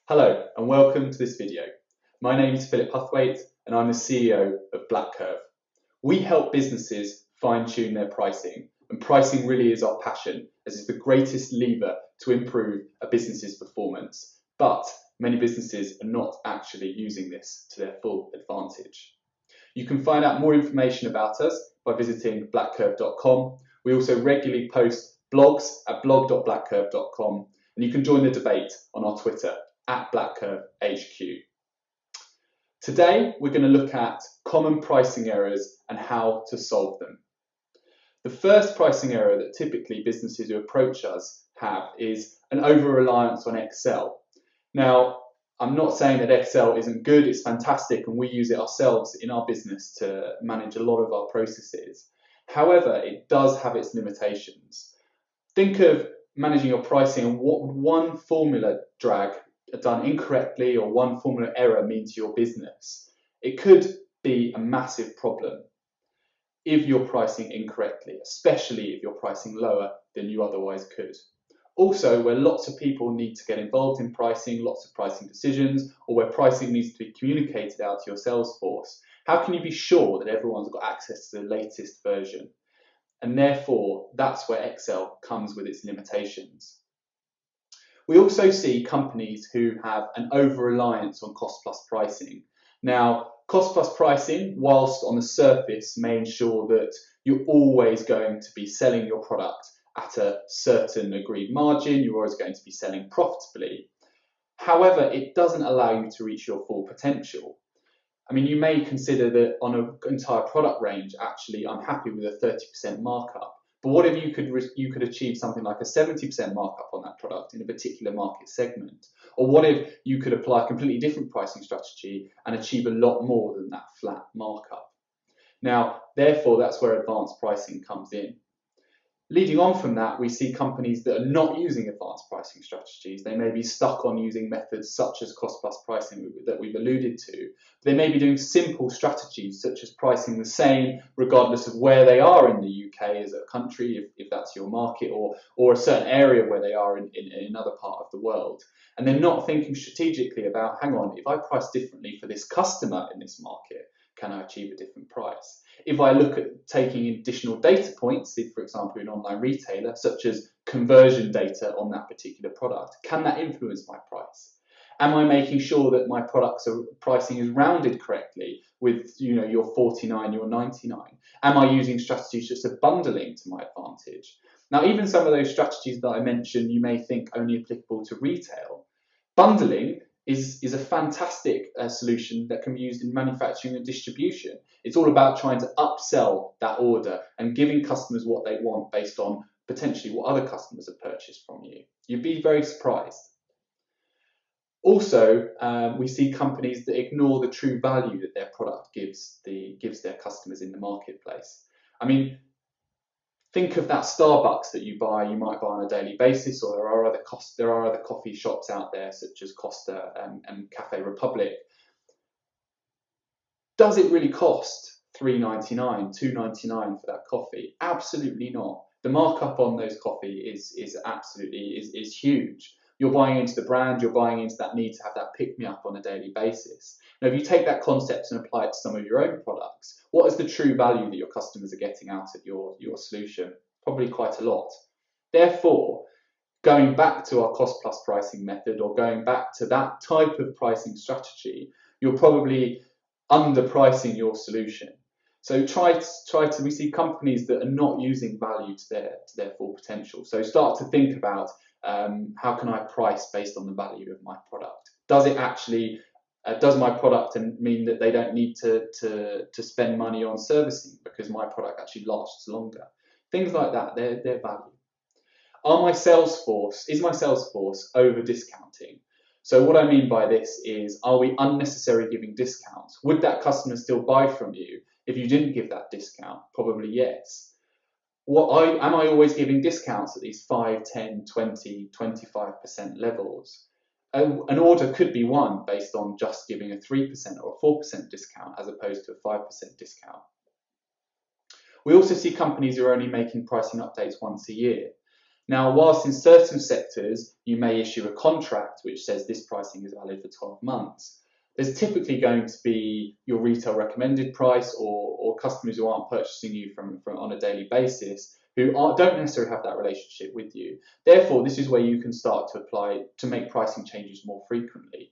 Hello and welcome to this video. My name is Philip Huthwaite and I'm the CEO of BlackCurve. We help businesses fine-tune their pricing, and pricing really is our passion as it's the greatest lever to improve a business's performance. But many businesses are not actually using this to their full advantage. You can find out more information about us by visiting blackcurve.com. We also regularly post blogs at blog.blackcurve.com, and you can join the debate on our Twitter at BlackCurveHQ. Today, we're going to look at common pricing errors and how to solve them. The first pricing error that typically businesses who approach us have is an over-reliance on Excel. Now, I'm not saying that Excel isn't good, it's fantastic, and we use it ourselves in our business to manage a lot of our processes. However, it does have its limitations. Think of managing your pricing and what would one formula drag done incorrectly or one formula error mean to your business. It could be a massive problem if you're pricing incorrectly, especially if you're pricing lower than you otherwise could. Also, where lots of people need to get involved in pricing, lots of pricing decisions, or where pricing needs to be communicated out to your sales force, how can you be sure that everyone's got access to the latest version? And therefore, that's where Excel comes with its limitations. We also see companies who have an over-reliance on cost-plus pricing. Now, cost-plus pricing, whilst on the surface may ensure that you're always going to be selling your product at a certain agreed margin, you're always going to be selling profitably. However, it doesn't allow you to reach your full potential. I mean, you may consider that on an entire product range, actually, I'm happy with a 30% markup. But what if you could achieve something like a 70% markup on that product in a particular market segment? Or what if you could apply a completely different pricing strategy and achieve a lot more than that flat markup? Now, therefore, that's where advanced pricing comes in. Leading on from that, we see companies that are not using advanced pricing strategies. They may be stuck on using methods such as cost-plus pricing that we've alluded to. They may be doing simple strategies such as pricing the same regardless of where they are in the UK as a country, if that's your market, or a certain area where they are in another part of the world. And they're not thinking strategically about, hang on, if I price differently for this customer in this market, can I achieve a different price? If I look at taking additional data points, if, for example, an online retailer, such as conversion data on that particular product, can that influence my price? Am I making sure that my pricing is rounded correctly with, your 49, your 99? Am I using strategies such as bundling to my advantage? Now, even some of those strategies that I mentioned, you may think only applicable to retail. Bundling is a fantastic solution that can be used in manufacturing and distribution. It's all about trying to upsell that order and giving customers what they want based on potentially what other customers have purchased from you. You'd be very surprised. Also, we see companies that ignore the true value that their product gives their customers in the marketplace. I mean, think of that Starbucks that you might buy on a daily basis, or there are other coffee shops out there such as Costa and Cafe Republic. Does it really cost $3.99, $2.99 for that coffee? Absolutely not. The markup on those coffee is huge. You're buying into the brand, you're buying into that need to have that pick-me-up on a daily basis. Now, if you take that concept and apply it to some of your own products, what is the true value that your customers are getting out of your solution? Probably quite a lot. Therefore, going back to our cost-plus pricing method, or going back to that type of pricing strategy, you're probably underpricing your solution. So we see companies that are not using value to their full potential. So start to think about how can I price based on the value of my product? Does it actually does my product mean that they don't need to spend money on servicing because my product actually lasts longer? Things like that, their value. Is my sales force over discounting? So what I mean by this is, are we unnecessarily giving discounts? Would that customer still buy from you if you didn't give that discount? Probably yes. Am I always giving discounts at these 5, 10, 20, 25% levels? An order could be won based on just giving a 3% or a 4% discount as opposed to a 5% discount. We also see companies who are only making pricing updates once a year. Now, whilst in certain sectors you may issue a contract which says this pricing is valid for 12 months, there's typically going to be your retail recommended price or customers who aren't purchasing you from on a daily basis who don't necessarily have that relationship with you. Therefore, this is where you can start to make pricing changes more frequently.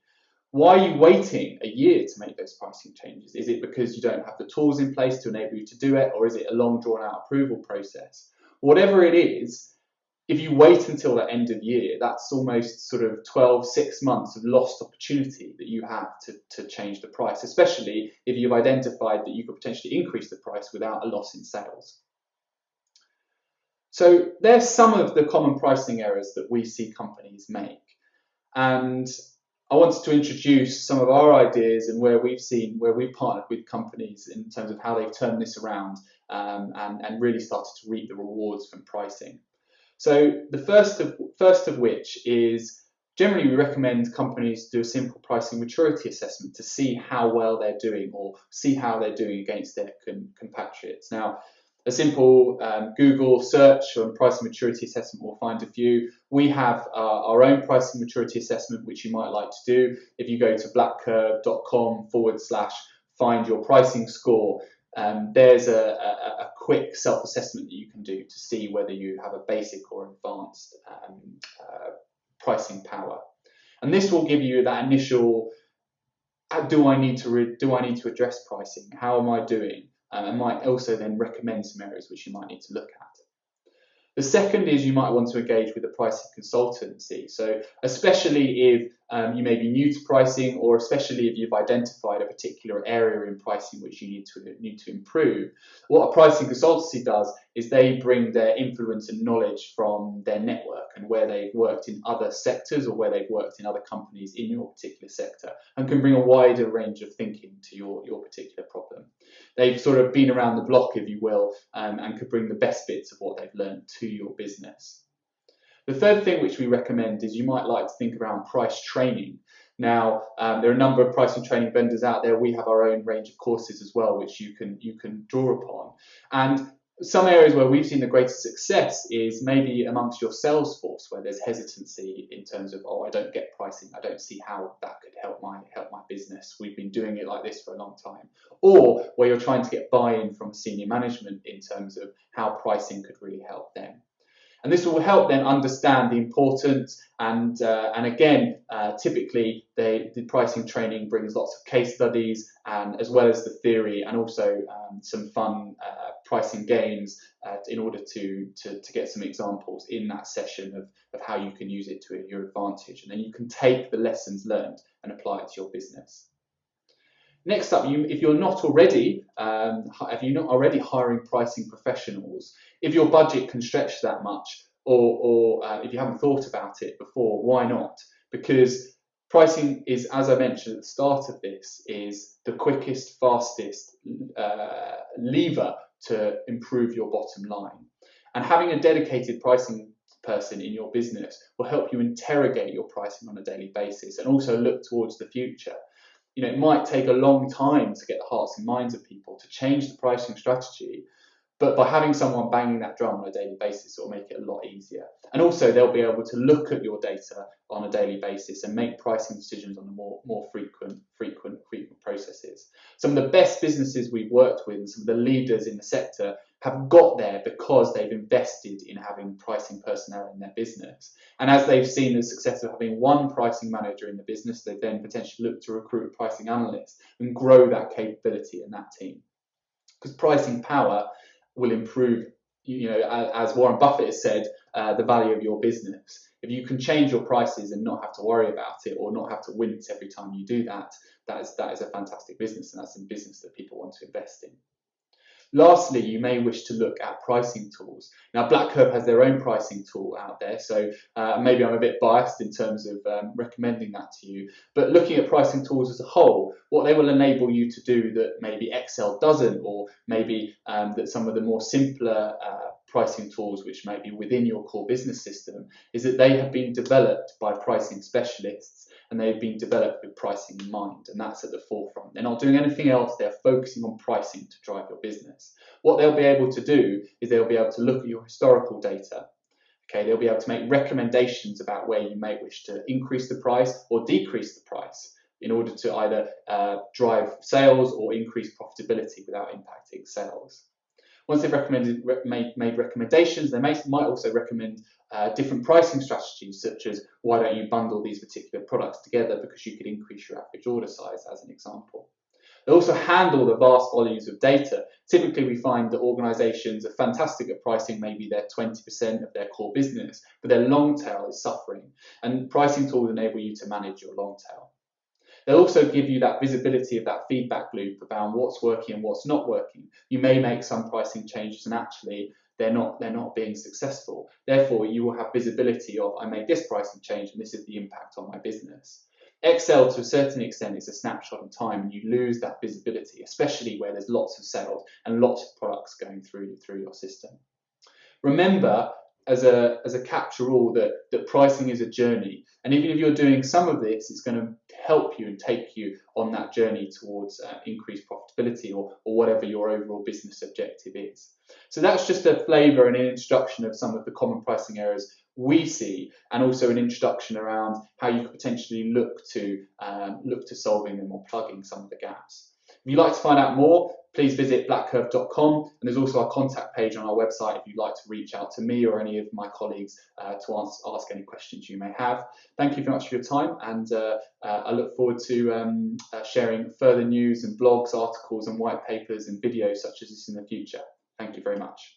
Why are you waiting a year to make those pricing changes? Is it because you don't have the tools in place to enable you to do it, or is it a long drawn out approval process? Whatever it is, if you wait until the end of year, that's almost sort of 6 months of lost opportunity that you have to change the price, especially if you've identified that you could potentially increase the price without a loss in sales. So there's some of the common pricing errors that we see companies make. And I wanted to introduce some of our ideas and where we've partnered with companies in terms of how they've turned this around and really started to reap the rewards from pricing. So the first of which is generally we recommend companies do a simple pricing maturity assessment to see how well they're doing or see how they're doing against their compatriots. Now, a simple Google search on pricing maturity assessment will find a few. We have our own pricing maturity assessment, which you might like to do. If you go to blackcurve.com/find your pricing score, there's a quick self-assessment that you can do to see whether you have a basic or advanced pricing power. And this will give you that initial, do I need to address pricing? How am I doing? And might also then recommend some areas which you might need to look at. The second is you might want to engage with a pricing consultancy. So especially if you may be new to pricing, or especially if you've identified a particular area in pricing which you need to improve, what a pricing consultancy does is they bring their influence and knowledge from their network and where they've worked in other sectors or where they've worked in other companies in your particular sector, and can bring a wider range of thinking to your particular problem. They've sort of been around the block, if you will, and could bring the best bits of what they've learned to your business. The third thing which we recommend is you might like to think around price training. Now, there are a number of pricing training vendors out there. We have our own range of courses as well, which you can draw upon. And some areas where we've seen the greatest success is maybe amongst your sales force, where there's hesitancy in terms of, oh, I don't get pricing, I don't see how that could help my business. We've been doing it like this for a long time. Or where you're trying to get buy-in from senior management in terms of how pricing could really help them. And this will help them understand the importance, and again, typically the pricing training brings lots of case studies, and as well as the theory, and also some fun pricing games in order to get some examples in that session of how you can use it to your advantage, and then you can take the lessons learned and apply it to your business. Next up, if you're not already hiring pricing professionals, if your budget can stretch that much, or if you haven't thought about it before, why not? Because pricing is, as I mentioned at the start of this, is the quickest, fastest lever to improve your bottom line. And having a dedicated pricing person in your business will help you interrogate your pricing on a daily basis and also look towards the future. You know, it might take a long time to get the hearts and minds of people to change the pricing strategy, but by having someone banging that drum on a daily basis, it will make it a lot easier. And also they'll be able to look at your data on a daily basis and make pricing decisions on the more frequent processes. Some of the best businesses we've worked with and some of the leaders in the sector have got there because they've invested in having pricing personnel in their business. And as they've seen the success of having one pricing manager in the business, they then potentially look to recruit a pricing analyst and grow that capability in that team. Because pricing power will improve, as Warren Buffett has said, the value of your business. If you can change your prices and not have to worry about it or not have to wince every time you do that, that is a fantastic business, and that's a business that people want to invest in. Lastly, you may wish to look at pricing tools. Now, BlackCurve has their own pricing tool out there, so maybe I'm a bit biased in terms of recommending that to you. But looking at pricing tools as a whole, what they will enable you to do that maybe Excel doesn't, or maybe that some of the more simpler pricing tools which may be within your core business system, is that they have been developed by pricing specialists, and they've been developed with pricing in mind, and that's at the forefront. They're not doing anything else, they're focusing on pricing to drive your business. What they'll be able to do is they'll be able to look at your historical data. Okay, they'll be able to make recommendations about where you may wish to increase the price or decrease the price in order to either drive sales or increase profitability without impacting sales. Once they've made recommendations, they might also recommend different pricing strategies, such as why don't you bundle these particular products together because you could increase your average order size, as an example. They also handle the vast volumes of data. Typically, we find that organizations are fantastic at pricing maybe their 20% of their core business, but their long tail is suffering. And pricing tools enable you to manage your long tail. They'll also give you that visibility of that feedback loop about what's working and what's not working. You may make some pricing changes and actually they're not being successful. Therefore, you will have visibility of, I made this pricing change and this is the impact on my business. Excel, to a certain extent, is a snapshot in time, and you lose that visibility, especially where there's lots of sales and lots of products going through your system. Remember, as a catch-all, that pricing is a journey, and even if you're doing some of this, it's going to help you and take you on that journey towards increased profitability or whatever your overall business objective is. So that's just a flavour and an introduction of some of the common pricing errors we see, and also an introduction around how you could potentially look to solving them or plugging some of the gaps. If you'd like to find out more, please visit blackcurve.com, and there's also our contact page on our website if you'd like to reach out to me or any of my colleagues to ask any questions you may have. Thank you very much for your time, and I look forward to sharing further news and blogs, articles and white papers and videos such as this in the future. Thank you very much.